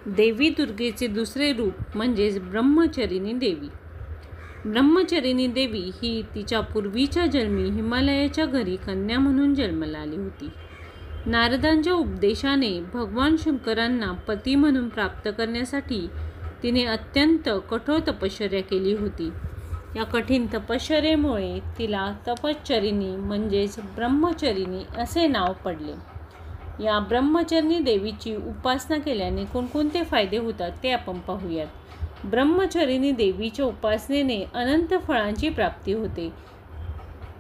देवी दुर्गेचे दुसरे रूप म्हणजेच ब्रह्मचारिणी देवी. ब्रह्मचारिणी देवी ही तिच्या पूर्वीच्या जन्मी हिमालयाच्या घरी कन्या म्हणून जन्माला आली होती. नारदांच्या उपदेशाने भगवान शंकरांना पती म्हणून प्राप्त करण्यासाठी तिने अत्यंत कठोर तपश्चर्या केली होती. या कठीण तपश्चर्येमुळे तिला तपश्चरिणी म्हणजेच ब्रह्मचारिणी असे नाव पडले. या ब्रह्मचारिणी देवीची उपासना केल्याने कोणकोणते फायदे होतात ते आपण पाहूयात. ब्रह्मचारिणी देवीच्या उपासनेने अनंत फळांची प्राप्ती होते.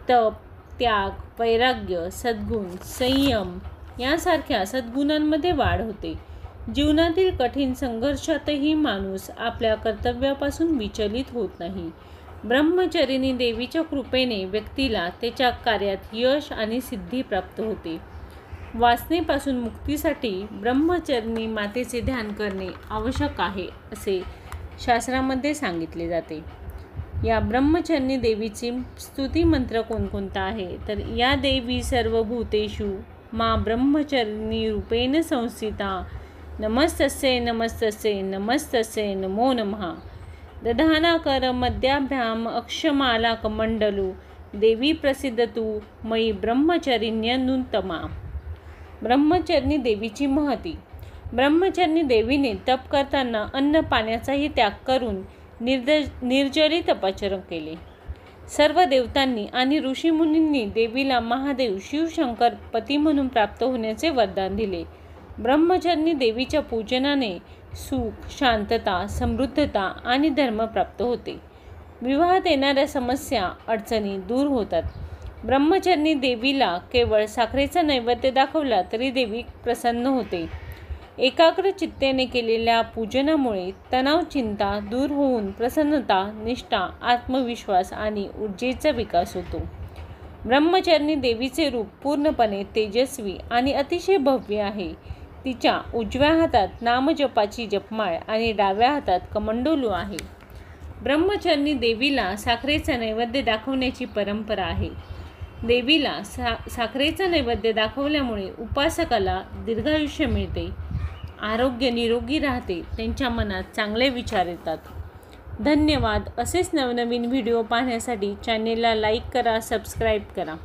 तप, त्याग, वैराग्य, सद्गुण, संयम यासारख्या सद्गुणांमध्ये वाढ होते. जीवनातील कठीण संघर्षातही माणूस आपल्या कर्तव्यापासून विचलित होत नाही. ब्रह्मचारिणी देवीच्या कृपेने व्यक्तीला त्याच्या कार्यात यश आणि सिद्धी प्राप्त होते. वासनेपासून मुक्तीसाठी ब्रह्मचारिणी मातेचे ध्यान करणे आवश्यक आहे असे शास्त्रामध्ये सांगितले जाते. या ब्रह्मचारिणी देवीची स्तुती मंत्र कोणकोणता आहे तर या देवी सर्वभूतेषु मा ब्रह्मचारिणी रूपेण संस्थिता नमस्तस्यै नमस्तस्यै नमस्तस्यै नमो नमः. दधानाकर मध्याभ्याम अक्षमाला कमंडलू देवी प्रसिद्धतु मयि ब्रह्मचारिण्यनुत्तमा. ब्रह्मचारिणी देवीची महती. ब्रह्मचारिणी देवीने तप करताना अन्न पाण्याचाही त्याग करून निर्जली तपश्चर्या केले. सर्व देवतांनी आणि ऋषीमुनींनी देवीला महादेव शिवशंकर पती म्हणून प्राप्त होण्याचे वरदान दिले. ब्रह्मचारिणी देवीच्या पूजनाने सुख, शांतता, समृद्धता आणि धर्म प्राप्त होते. विवाहात येणाऱ्या समस्या, अडचणी दूर होतात. ब्रह्मचारिणी देवीला केवळ साखरेचा नैवेद्य दाखवला तरी देवी प्रसन्न होते. एकाग्र चित्तेने केलेल्या पूजनामुळे तणाव, चिंता दूर होऊन प्रसन्नता, निष्ठा, आत्मविश्वास आणि ऊर्जेचा विकास होतो. ब्रह्मचारिणी देवीचे रूप पूर्णपणे तेजस्वी आणि अतिशय भव्य आहे. तिच्या उजव्या हातात नामजपाची जपमाळ आणि डाव्या हातात कमंडलू आहे. ब्रह्मचारिणी देवीला साखरेचा नैवेद्य दाखवण्याची परंपरा आहे. देवीला साखरेचा नैवेद्य दाखवल्यामुळे उपासकाला दीर्घायुष्य मिळते, आरोग्य निरोगी राहते, त्यांच्या मनात चांगले विचार येतात. धन्यवाद. असेच नवनवीन व्हिडिओ पाहण्यासाठी चॅनेलला लाईक करा, सबस्क्राईब करा.